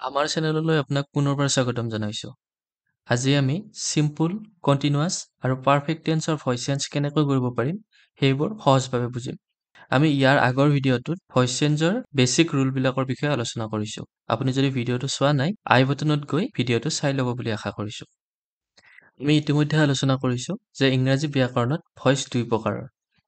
আমাৰ চেনেললৈ আপোনাক পুনৰবাৰ স্বাগতম জনাইছোঁ। আজি আমি চিম্পুল, কণ্টিনিউৱাছ আৰু পাৰফেক্ট টেন্সৰ ভইচ চেঞ্জ কেনেকৈ কৰিব পাৰিম সেইবোৰ সহজভাৱে বুজিম। আমি ইয়াৰ আগৰ ভিডিঅ'টোত ভইচ চেঞ্জৰ বেছিক ৰুলবিলাকৰ বিষয়ে আলোচনা কৰিছোঁ। আপুনি যদি ভিডিঅ'টো চোৱা নাই, আই বাটনত গৈ ভিডিঅ'টো চাই ল'ব বুলি আশা কৰিছোঁ। আমি ইতিমধ্যে আলোচনা কৰিছোঁ যে ইংৰাজী ব্যাকৰণত ভইচ দুই প্ৰকাৰৰ,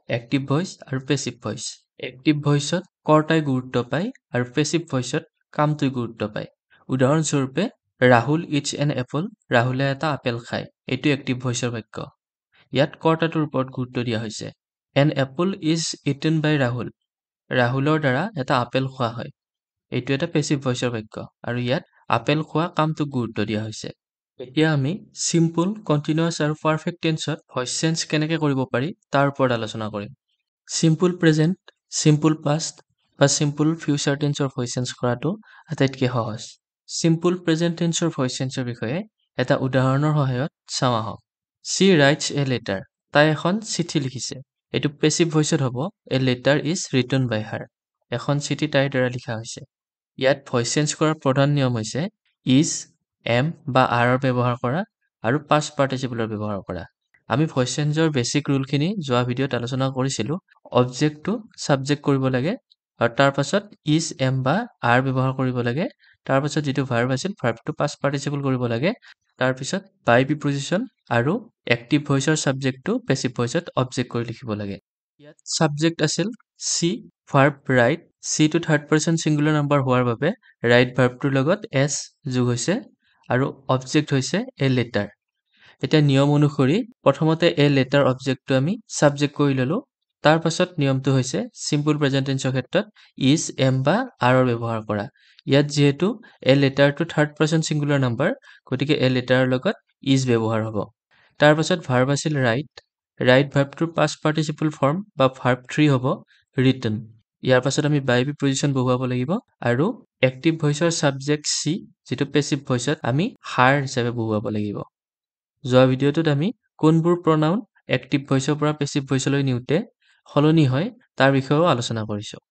এক্টিভ ভইচ আৰু পেছিভ ভইচ। এক্টিভ ভইচত কৰ্তাই গুৰুত্ব পায় আৰু পেছিভ ভইচত কামটোই গুৰুত্ব পায়। উদাহৰণস্বৰূপে, ৰাহুল ইটছ এন এপল, ৰাহুলে এটা আপেল খায়। এইটো এক্টিভ ভইচৰ বাক্য। ইয়াত কৰ্তাটোৰ ওপৰত গুৰুত্ব দিয়া হৈছে। এন এপল ইজ ইটেন বাই ৰাহুল, ৰাহুলৰ দ্বাৰা এটা আপেল খোৱা হয়। এইটো এটা পেছিভ ভইচৰ বাক্য আৰু ইয়াত আপেল খোৱা কামটোক গুৰুত্ব দিয়া হৈছে। এতিয়া আমি চিম্পুল, কণ্টিনিউৱাছ আৰু পাৰফেক্ট টেন্সত ভইচ চেঞ্জ কেনেকৈ কৰিব পাৰি তাৰ ওপৰত আলোচনা কৰিম। চিম্পুল প্ৰেজেণ্ট, চিম্পুল পাষ্ট বা চিম্পুল ফিউচাৰ টেন্সৰ ভইচ চেঞ্জ কৰাটো আটাইতকৈ সহজ। চিম্পুল প্ৰেজেণ্ট টেন্সৰ ভইচ চেঞ্জৰ বিষয়ে এটা উদাহৰণৰ সহায়ত চাওঁ আহক। শ্বি ৰাইটছ এ লেটাৰ, তাই এখন চিঠি লিখিছে। এইটো পেছিভ ভইচত হ'ব, এ লেটাৰ ইজ ৰিটন বাই হাৰ, এখন চিঠি তাইৰ দ্বাৰা লিখা হৈছে। ইয়াত ভইচ চেঞ্জ কৰাৰ প্ৰধান নিয়ম হৈছে ইজ, এম বা আৰৰ ব্যৱহাৰ কৰা আৰু পাষ্ট পাৰ্টিচিপলৰ ব্যৱহাৰ কৰা। আমি ভইচ চেঞ্জৰ বেছিক ৰুলখিনি যোৱা ভিডিঅ'ত আলোচনা কৰিছিলোঁ। অবজেক্টটো ছাবজেক্ট কৰিব লাগে আৰু তাৰ পাছত ইজ, এম বা আৰ ব্যৱহাৰ কৰিব লাগে। তাৰ পাছত যিটো ভাৰ্ব আছিল, ভাৰ্বটো পাষ্ট পাৰ্টিচিপল কৰিব লাগে। তাৰপিছত বাই প্ৰিপজিশ্যন আৰু এক্টিভ ভইচৰ ছাবজেক্টটো পেছিভ ভইচত অবজেক্ট কৰি লিখিব লাগে। ইয়াত ছাবজেক্ট আছিল চি, ভাৰ্ব ৰাইট। চিটো থাৰ্ড পাৰ্চন ছিংগুলাৰ নাম্বাৰ হোৱাৰ বাবে ৰাইট ভাৰ্বটোৰ লগত এছ যোগ হৈছে আৰু অবজেক্ট হৈছে এ লেটাৰ। এতিয়া নিয়ম অনুসৰি প্ৰথমতে এ লেটাৰ অবজেক্টটো আমি ছাবজেক্ট কৰি ল'লোঁ। তাৰ পাছত নিয়মটো হৈছে চিম্পুল প্ৰেজেণ্ট টেন্সৰ ক্ষেত্ৰত ইজ, এম বা আৰৰ ব্যৱহাৰ কৰা। ইয়াত যিহেতু এ লেটাৰটো থাৰ্ড পাৰ্চন ছিংগুলাৰ নাম্বাৰ, গতিকে এ লেটাৰৰ লগত ইজ ব্যৱহাৰ হ'ব। তাৰ পাছত ভাৰ্ব আছিল ৰাইট। ৰাইট ভাৰ্বটোৰ পাষ্ট পাৰ্টিচিপল ফৰ্ম বা ভাৰ্ব 3 হ'ব ৰিটন। ইয়াৰ পাছত আমি বাই প্ৰিপজিশ্যন বহুৱাব লাগিব আৰু এক্টিভ ভইচৰ ছাবজেক্ট চি, যিটো পেছিভ ভইচত আমি হাৰ হিচাপে বহুৱাব লাগিব। যোৱা ভিডিঅ'টোত আমি কোনবোৰ প্ৰনাউন এক্টিভ ভইচৰ পৰা পেছিভ ভইচলৈ নিওঁতে সলনি হয় তাৰ বিষয়েও আলোচনা কৰিছোঁ।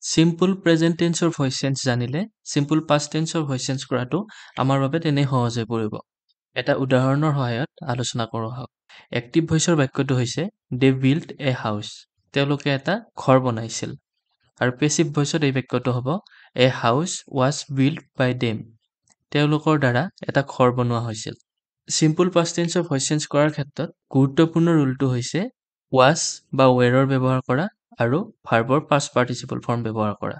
চিম্পুল প্ৰেজেণ্ট টেন্সৰ ভইচ চেঞ্জ জানিলে চিম্পুল পাষ্ট টেন্সৰ ভইচ চেঞ্জ কৰাটো আমাৰ বাবে তেনেই সহজ হৈ পৰিব। এটা উদাহৰণৰ সহায়ত আলোচনা কৰোঁ আহক। এক্টিভ ভইচৰ বাক্যটো হৈছে দে বিল্ড এ হাউচ, তেওঁলোকে এটা ঘৰ বনাইছিল। আৰু পেছিভ ভইচত এই বাক্যটো হ'ব a house was build by them, তেওঁলোকৰ দ্বাৰা এটা ঘৰ বনোৱা হৈছিল। চিম্পুল পাষ্ট টেন্সৰ ভইচ চেঞ্জ কৰাৰ ক্ষেত্ৰত গুৰুত্বপূৰ্ণ ৰুলটো হৈছে ৱাজ বা ৱেৰৰ ব্যৱহাৰ কৰা আৰু ভাৰ্বৰ পাষ্ট পাৰ্টিচিপল ফৰ্ম ব্যৱহাৰ কৰা।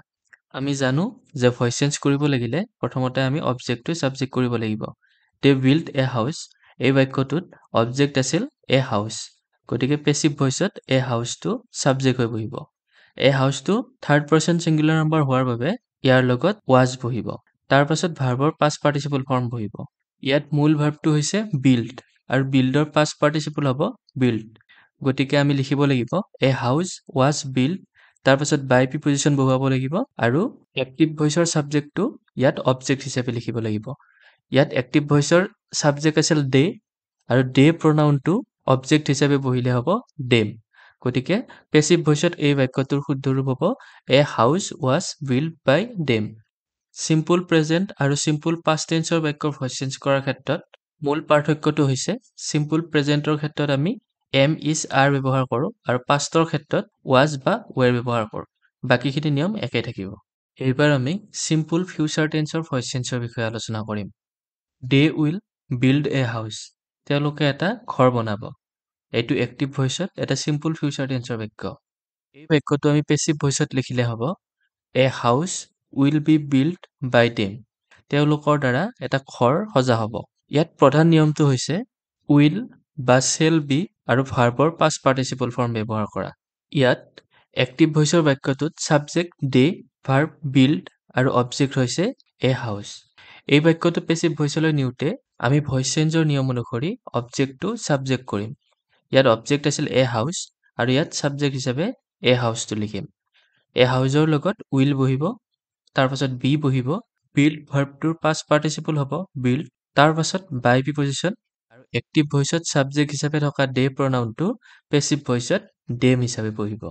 আমি জানো যে ভইচ চেঞ্জ কৰিব লাগিলে প্ৰথমতে আমি অবজেক্টটো ছাবজেক্ট কৰিব লাগিব। দে বিল্ড এ হাউচ, এই বাক্যটোত অবজেক্ট আছিল এ হাউচ, গতিকে পেছিভ ভইচত এ হাউচটো ছাবজেক্ট হৈ বহিব। এ হাউচটো থাৰ্ড পাৰ্চন ছিংগুলাৰ নাম্বাৰ হোৱাৰ বাবে ইয়াৰ লগত ৱাজ বহিব। তাৰ পাছত ভাৰ্বৰ পাষ্ট পাৰ্টিচিপল ফৰ্ম বহিব। ইয়াত মূল ভাৰ্বটো হৈছে বিল্ড আৰু বিল্ডৰ পাষ্ট পাৰ্টিচিপল হ'ব বিল্ড, গতিকে আমি লিখিব লাগিব এ হাউচ ৱাজ বিল্ড। তাৰ পাছত বাই প্ৰিপজিশ্যন বহুৱাব লাগিব আৰু এক্টিভ ভইচৰ ছাবজেক্টটো ইয়াত অবজেক্ট হিচাপে লিখিব লাগিব। ইয়াত এক্টিভ ভইচৰ ছাবজেক্ট আছিল দে আৰু দে প্ৰনাউনটো অবজেক্ট হিচাপে বহিলে হ'ব দেম, গতিকে পেছিভ ভইচত এই বাক্যটোৰ শুদ্ধ ৰূপ হ'ব a house was build by them. Simple present আৰু চিম্পুল পাষ্ট টেন্সৰ বাক্যৰ ভইচ চেঞ্জ কৰাৰ ক্ষেত্ৰত মূল পাৰ্থক্যটো হৈছে চিম্পুল প্ৰেজেণ্টৰ ক্ষেত্ৰত আমি এম, ইজ, আৰ ব্যৱহাৰ কৰোঁ আৰু পাষ্টৰ ক্ষেত্ৰত ৱাজ বা ৱেৰ ব্যৱহাৰ কৰোঁ। বাকীখিনি নিয়ম একেই থাকিব। এইবাৰ আমি চিম্পুল ফিউচাৰ টেন্সৰ ভইচ চেঞ্জৰ বিষয়ে আলোচনা কৰিম। They will build a house, তেওঁলোকে এটা ঘৰ বনাব। এইটো এক্টিভ ভইচত এটা চিম্পুল ফিউচাৰ টেন্সৰ বাক্য। এই বাক্যটো আমি পেছিভ ভইচত লিখিলে হ'ব a house will be build by them, তেওঁলোকৰ দ্বাৰা এটা ঘৰ সজা হ'ব। ইয়াত প্ৰধান নিয়মটো হৈছে উইল বা শেল বি আৰু ভাৰ্বৰ পাষ্ট পাৰ্টিচিপল ফৰ্ম ব্যৱহাৰ কৰা। ইয়াত এক্টিভ ভইচৰ বাক্যটোত ছাবজেক্ট দে, ভাৰ্ব বিল্ড আৰু অবজেক্ট হৈছে এ হাউচ। এই বাক্যটো পেছিভ ভইচলৈ নিওঁতে আমি ভইচ চেঞ্জৰ নিয়ম অনুসৰি অবজেক্টটো ছাবজেক্ট কৰিম। ইয়াত অবজেক্ট আছিল এ হাউচ আৰু ইয়াত ছাবজেক্ট হিচাপে এ হাউচটো লিখিম। এ হাউচৰ লগত উইল বহিব, তাৰ পাছত বি বহিব, বিল্ড ভাৰ্বটোৰ পাষ্ট পাৰ্টিচিপল হ'ব বিল্ড, তাৰ পাছত বাই প্ৰিপজিশ্যন আৰু এক্টিভ ভইচত ছাবজেক্ট হিচাপে থকা দে প্ৰনাউনটো পেছিভ ভইচত দেম হিচাপে বহিব।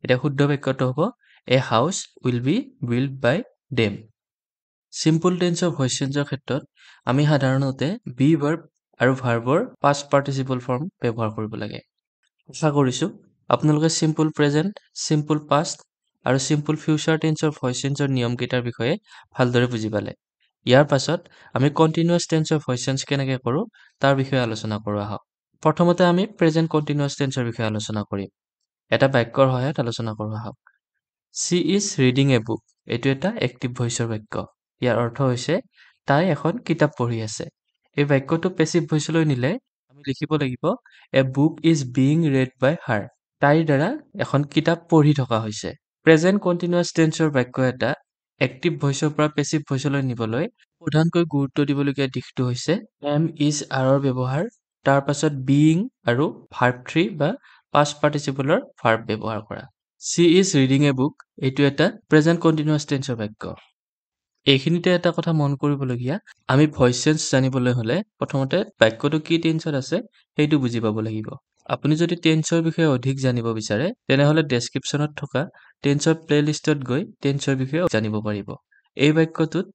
এতিয়া শুদ্ধ বাক্যটো হ'ব a house will be build by them. Simple tense of voice change ক্ষেত্ৰত আমি সাধাৰণতে be verb আৰু verb past participle form ব্যৱহাৰ কৰিব লাগে। আশা কৰিছো আপোনালোকে simple present, simple past আৰু simple future tense of voice change নিয়ম কেইটাৰ বিষয়ে ভালদৰে বুজি পালে। ইয়াৰ পাছত আমি continuous tense of voice change কেনেকৈ কৰো তাৰ বিষয়ে আলোচনা কৰো আহক। প্ৰথমতে আমি present continuous tense বিষয়ে আলোচনা কৰিম। এটা বাক্যৰ সহায়ত আলোচনা কৰো আহক। She is reading a book. এইটো এটা এক্টিভ ভইচৰ বাক্য। ইয়াৰ অৰ্থ হৈছে তাই এখন কিতাপ পঢ়ি আছে। এই বাক্যটো পেছিভ ভইচলৈ নিলে আমি লিখিব লাগিব a book is being read by her. তাইৰ দ্বাৰা এখন কিতাপ পঢ়ি থকা হৈছে। প্ৰেজেন্ট কন্টিনিউয়াছ টেন্সৰ বাক্য এটা এক্টিভ ভইচৰ পৰা পেছিভ ভইচলৈ নিবলৈ প্ৰধানকৈ গুৰুত্ব দিবলগীয়া দিশটো হৈছে am is are ব্যৱহাৰ, তাৰ পাছত being আৰু verb 3 বা past participleৰ verb ব্যৱহাৰ কৰা। She is reading a book এইটো এটা প্ৰেজেন্ট কন্টিনিউয়াছ টেন্সৰ বাক্য। এইখিনিতে এটা কথা মন কৰিবলগীয়া, আমি ভইচ চেঞ্জ জানিবলৈ হলে প্ৰথমতে বাক্যটো কি টেন্সত আছে সেইটো বুজি পাব লাগিব। আপুনি যদি টেন্সৰ বিষয়ে অধিক জানিব বিচাৰে তেনেহলে ডেসক্ৰিপচনত থকা টেন্সৰ প্লেলিষ্টত গৈ টেন্সৰ বিষয়ে জানিব পাৰিব। এই বাক্যটোত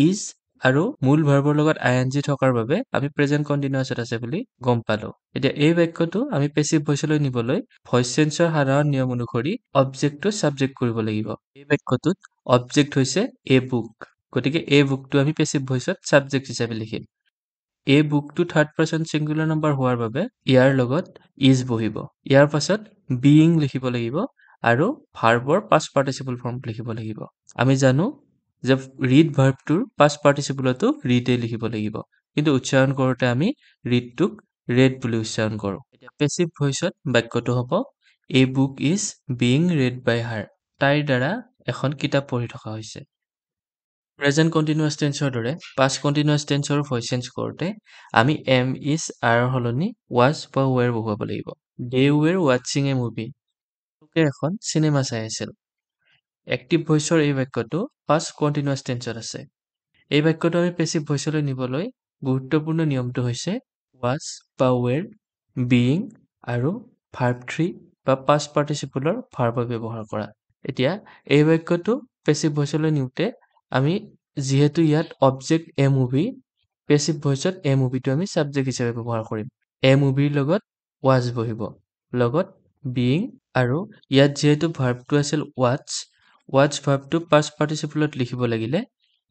is আৰু মূল ভাৰ্বৰ লগত ing থকাৰ বাবে আমি প্ৰেজেন্ট কন্টিনিউয়াছত আছে বুলি গম পালো। এতিয়া এই বাক্যটো আমি পেছিভ ভইচলৈ নিবলৈ ভইচ চেঞ্জৰ সাধাৰণ নিয়ম অনুসৰি অবজেক্টটো সাবজেক্ট কৰিব লাগিব। এই বাক্যটোত অবজেক্ট হৈছে a book, গতিকে এই বুকটো আমি পেছিভ ভইচত সাবজেক্ট হিচাপে লিখিম। এই বুকটো থাৰ্ড পাৰসন সিঙ্গুলাৰ নাম্বাৰ হোৱাৰ বাবে ইয়াৰ লগত is বহিব। ইয়াৰ পাছত being লিখিব লাগিব আৰু ভাৰ্বৰ পাষ্ট পাৰ্টিসিপল ফৰ্ম লিখিব লাগিব। আমি জানো যে read ভাৰ্বটোৰ পাষ্ট পাৰ্টিসিপলতো read লিখিব লাগিব, কিন্তু উচ্চাৰণ কৰোতে আমি readটোক read বুলি উচ্চাৰণ কৰো। এতিয়া পেছিভ ভইচত বাক্যটো হ'ব a book is being read by her. তাইৰ দ্বাৰা এখন কিতাপ পঢ়ি থকা হৈছে। প্ৰেজেন্ট কন্টিনিউয়াছ টেন্সৰ দৰে পাষ্ট কন্টিনিউয়াছ টেন্সৰ ভইচ চেঞ্জ কৰোতে আমি am is are সলনি was বা were বহুৱাব লাগিব। They were watching a movie. তেওঁলোকে এখন চিনেমা চাই আছিল। এক্টিভ ভইচৰ এই বাক্যটো পাষ্ট কন্টিনিউয়াছ টেন্সত আছে। এই বাক্যটো আমি পেছিভ ভইচলৈ নিবলৈ গুৰুত্বপূৰ্ণ নিয়মটো হৈছে was বা were, being আৰু verb 3 বা past participle verb ব্যৱহাৰ কৰা। এতিয়া এই বাক্যটো পেছিভ ভইচলৈ নিউতে আমি যিহেতু ইয়াত অবজেক্ট a movie, পেছিভ ভইচত a movieটো আমি সাবজেক্ট হিচাপে ব্যৱহাৰ কৰিম। a movieৰ লগত was বহিব, লগত being আৰু ইয়াত যেহেতু ভাৰ্বটো আছিল watch ভাৰ্বটো past participleত লিখিব লাগিলে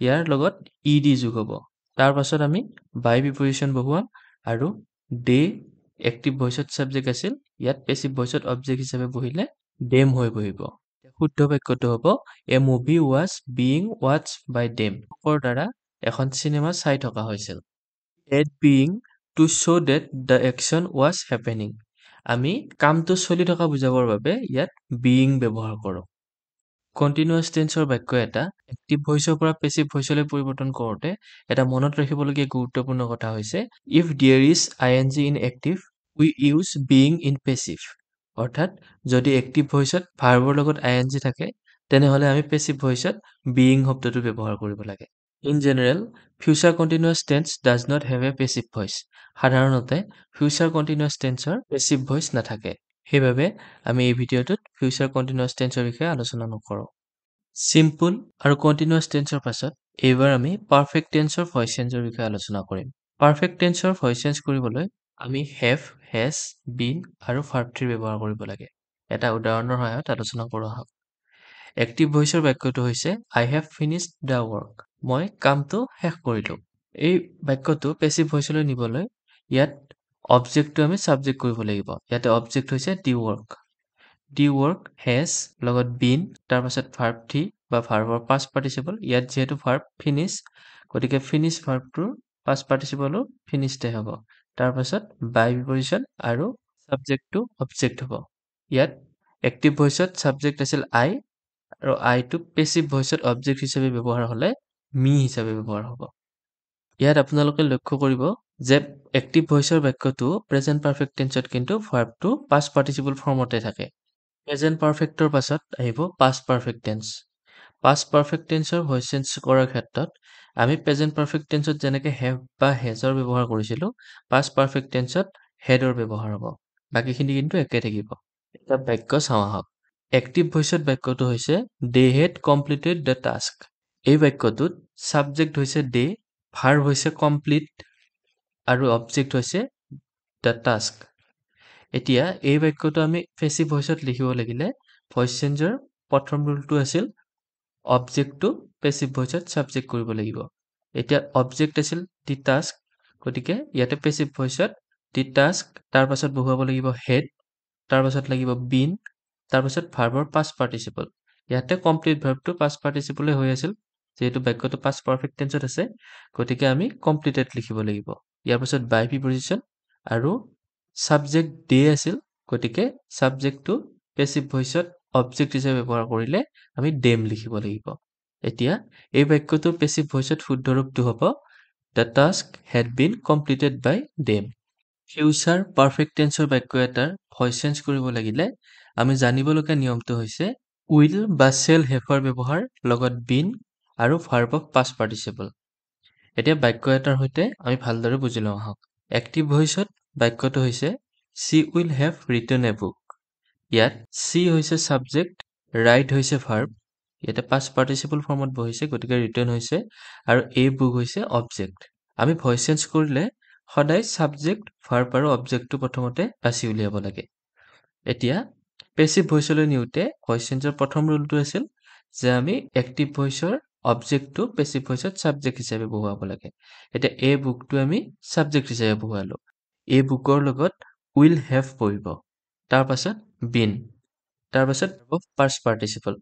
ইয়াৰ লগত ed যোগ হ'ব। তাৰ পাছত আমি by preposition বহুৱাম আৰু they এক্টিভ ভইচত সাবজেক্ট আছিল, ইয়াত পেছিভ ভইচত অবজেক্ট হিচাপে বহিলে them হৈ বহিব। শুদ্ধ বাক্যটো হ'ব a movie was being watched by them. লোকৰ দ্বাৰা এখন চিনেমা চাই থকা হৈছিল। At being to show that the action was happening. আমি কামটো চলি থকা বুজাবৰ বাবে ইয়াত being ব্যৱহাৰ কৰো। কন্টিনিউয়াছ টেন্সৰ বাক্য এটা এক্টিভ ভইচৰ পৰা পেছিভ ভইচলৈ পৰিৱৰ্তন কৰোতে এটা মনত ৰাখিবলগীয়া গুৰুত্বপূৰ্ণ কথা হৈছে if there is ing in active, we use being in passive. অৰ্থাৎ যদি এক্টিভ ভইচত ভাৰ্বৰ লগত ing থাকে তেনেহলে আমি পেছিভ ভইচত being শব্দটো ব্যৱহাৰ কৰিব লাগে। In general, future continuous tense does not have a passive voice. সাধাৰণতে future continuous tenseৰ passive voice নাথাকে। সেইবাবে আমি এই ভিডিঅ'টোত future continuous tenseৰ বিষয়ে আলোচনা নকৰো। Simple আৰু continuous tenseৰ পাছত এইবাৰ আমি perfect tenseৰ voice changeৰ বিষয়ে আলোচনা কৰিম। Perfect tenseৰ voice change কৰিবলৈ আমি have, has, been আৰু verb 3 ব্যৱহাৰ কৰিব লাগে। এটা উদাহৰণৰ সহায়ত আলোচনা কৰো আহক। এক্টিভ ভইচৰ বাক্যটো হৈছে I have finished the work. মই কামটো শেষ কৰিলো। এই বাক্যটো পেছিভ ভইচলৈ নিবলৈ ইয়াত অবজেক্টটো আমি সাবজেক্ট কৰিব লাগিব। ইয়াতে অবজেক্ট হৈছে the work. The work has লগত been, তাৰ পাছত verb 3 বা ভাৰ্বৰ past participle, ইয়াত যেহেতু verb finish, গতিকে finish ভাৰ্বটোৰ past participle finished হ'ব। তাৰ পাছত by preposition আৰু সাবজেক্টটো অবজেক্ট হ'ব। ইয়াত এক্টিভ ভইচত সাবজেক্ট আছিল I আৰু I টো পেছিভ ভইচত অবজেক্ট হিচাপে ব্যৱহাৰ হলে me হিচাপে ব্যৱহাৰ হ'ব। ইয়াত আপোনালোকে লক্ষ্য কৰিব যে এক্টিভ ভইচৰ বাক্যটো প্ৰেজেন্ট পাৰফেক্ট টেন্সত কিন্তু ভাৰ্বটো পাষ্ট পাৰ্টিসিপল ফৰ্মতে থাকে। প্ৰেজেন্ট পাৰফেক্টৰ পাছত আহিব past perfect tense. Past perfect টেন্সৰ ভইচ চেঞ্জ কৰাৰ ক্ষেত্ৰত আমি প্ৰেজেন্ট পাৰফেক্ট টেন্সত যেনেকে have বা hasৰ ব্যৱহাৰ কৰিছিলো, পাষ্ট পাৰফেক্ট টেন্সত hadৰ ব্যৱহাৰ হ'ব। বাকিখিনি কিন্তু একে থাকিব। এটা বাক্য চাওঁ আহক। এক্টিভ ভইচত বাক্যটো হৈছে they had completed the task. এই বাক্যটোত সাবজেক্ট হৈছে দে, ভাৰ্ব হৈছে কমপ্লিট আৰু অবজেক্ট হৈছে দ্য টাস্ক। এতিয়া এই বাক্যটো আমি পেছিভ ভইচত লিখিব লাগিলে ভইচ চেঞ্জৰ প্ৰথম ৰুলটো আছিল অবজেক্টটো পেছিভ ভইচত সাবজেক্ট কৰিব লাগিব। এতিয়া অবজেক্ট আছিল দি টাস্ক, গতিকে ইয়াতে পেছিভ ভইচত দি টাস্ক, তাৰ পাছত বহুৱাব লাগিব হেড, তাৰ পাছত লাগিব বিন, তাৰ পাছত ভাৰ্বৰ পাষ্ট পাৰ্টিচিপল। ইয়াতে কমপ্লিট ভাৰ্বটো পাষ্ট পাৰ্টিচিপলে হৈ আছিল, যেহেতু বাক্যটো পাষ্ট পাৰফেক্ট টেন্সত আছে, গতিকে আমি কমপ্লিটেড লিখিব লাগিব। ইয়াৰ পাছত বাই প্ৰিপজিচন আৰু সাবজেক্ট দে আছিল, গতিকে সাবজেক্টটো পেছিভ ভইচত অবজেক্ট হিচাপে ব্যৱহাৰ কৰিলে আমি দেম লিখিব লাগিব। এতিয়া এই বাক্যটোৰ পেছিভ ভইচত শুদ্ধ ৰূপটো হ'ব the task had been completed by them. Future perfect টেন্সৰ বাক্য এটাৰ ভইচ চেঞ্জ কৰিব লাগিলে আমি জানিবলগীয়া নিয়মটো হৈছে উইল বা শেল হেভৰ ব্যৱহাৰ লগত বিন আৰু ভাৰ্ব অফ পাষ্ট পাৰ্টিচিপল। এতিয়া বাক্য এটাৰ সৈতে আমি ভালদৰে বুজি লওঁ আহক। এক্টিভ ভইচত বাক্যটো হৈছে she will have written a book। ইয়াত she হৈছে সাবজেক্ট, write হৈছে ভাৰ্ব, ইয়াতে পাষ্ট পাৰ্টিচিপল ফৰ্মত বহিছে, গতিকে ৰিটাৰ্ণ হৈছে, আৰু a book হৈছে অবজেক্ট। আমি ভইচ চেঞ্জ কৰিলে সদায় সাবজেক্ট, ভাৰ্ব আৰু অবজেক্টটো প্ৰথমতে বাছি উলিয়াব লাগে। এতিয়া পেছিভ ভইচলৈ নিওঁতে ভইচ চেঞ্জৰ প্ৰথম ৰুলটো আছিল যে আমি এক্টিভ ভইচৰ অবজেক্টটো পেছিভ ভইচত সাবজেক্ট হিচাপে বহুৱাব লাগে। এতিয়া এই বুকটো আমি সাবজেক্ট হিচাপে বহুৱালো। এই বুকৰ লগত উইল হেভ বহিব, তাৰ পাছত বিন, তাৰ পাছত পাষ্ট পাৰ্টিচিপল।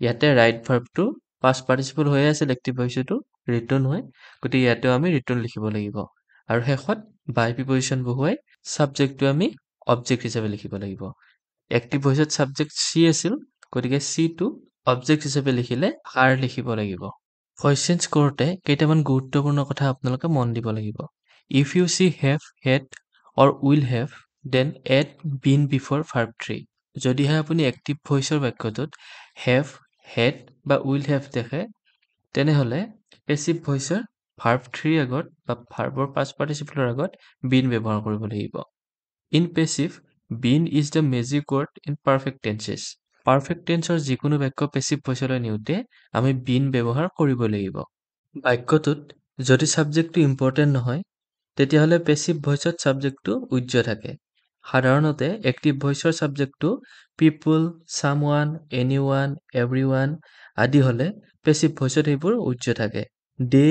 ইয়াতে ৰাইট ভাৰ্বটো পাষ্ট পাৰ্টিচিপল হৈ আছিল এক্টিভ ভইচটো, ৰিটাৰ্ণ হয়, গতিকে ইয়াতেও আমি ৰিটাৰ্ণ লিখিব লাগিব। আৰু শেষত বাই প্ৰিপজিচন বহুৱাই সাবজেক্টটো আমি অবজেক্ট হিচাপে লিখিব লাগিব। এক্টিভ ভইচত সাবজেক্ট সি আছিল, গতিকে সিটো অবজেক্ট হিচাপে লিখিলে হাৰ লিখিব লাগিব। ভইচ চেঞ্জ কৰোঁতে কেইটামান গুৰুত্বপূৰ্ণ কথা আপোনালোকে মন দিব লাগিব। If you see have, had or will have, then add been before verb 3। যদিহে আপুনি এক্টিভ ভইচৰ বাক্যটোত হেভ, হেড বা উইল হেভ দেখে, তেনেহ'লে পেছিভ ভইচৰ ভাৰ্ব 3 আগত বা ভাৰ্বৰ পাষ্ট পাৰ্টিচিপলৰ আগত বিন ব্যৱহাৰ কৰিব লাগিব। In passive, been is the magic word in perfect tenses. Perfect টেন্সৰ যিকোনো বাক্য পেছিভ ভইচলৈ নিওঁতে আমি বিন ব্যৱহাৰ কৰিব লাগিব। বাক্যটোত যদি সাবজেক্টটো ইম্পৰ্টেণ্ট নহয়, তেতিয়াহ'লে পেছিভ ভইচত সাবজেক্টটো উজ্জ্ব থাকে। সাধাৰণতে এক্টিভ ভইচৰ সাবজেক্টটো পিপল, চামৱান, এনিৱান, এভৰিৱান আদি হ'লে পেছিভ ভইচত সেইবোৰ উজ্জ্ব থাকে। দে,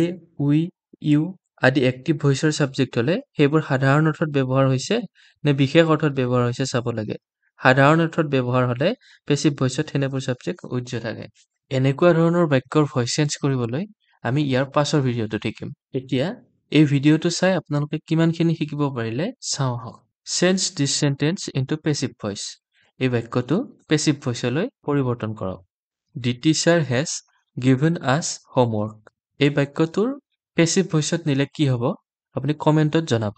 উই, ইউ আদি এক্টিভ ভইচৰ সাবজেক্ট হ'লে সেইবোৰ সাধাৰণ অৰ্থত ব্যৱহাৰ হৈছে নে বিশেষ অৰ্থত ব্যৱহাৰ হৈছে চাব লাগে। সাধাৰণ অৰ্থত ব্যৱহাৰ হ'লে পেছিভ ভইচত সেনেবোৰ সাবজেক্ট উজ্জ্ব থাকে। এনেকুৱা ধৰণৰ বাক্যৰ ভইচ চেঞ্জ কৰিবলৈ আমি ইয়াৰ পাছৰ ভিডিঅ'টো শিকিম। এতিয়া এই ভিডিঅ'টো চাই আপোনালোকে কিমানখিনি শিকিব পাৰিলে চাওঁ আহক। চেঞ্জ দিছ চেণ্টেন্স ইনটু পেছিভ ভইচ। এই বাক্যটো পেছিভ ভইচলৈ পৰিৱৰ্তন কৰক। দি টিচাৰ হেজ গিভেন আছ হোমৱৰ্ক। এই বাক্যটোৰ পেছিভ ভইচত নিলে কি হ'ব আপুনি কমেণ্টত জনাব।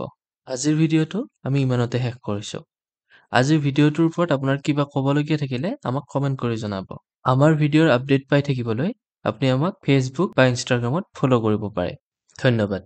আজিৰ ভিডিঅ'টো আমি ইমানতে শেষ কৰিছোঁ। আজিৰ ভিডিঅ'টোৰ ওপৰত আপোনাৰ কিবা ক'বলগীয়া থাকিলে আমাক কমেণ্ট কৰি জনাব। আমাৰ ভিডিঅ'ৰ আপডেট পাই থাকিবলৈ আপুনি আমাক ফেচবুক বা ইনষ্টাগ্ৰামত ফ'ল' কৰিব পাৰে। ধন্যবাদ।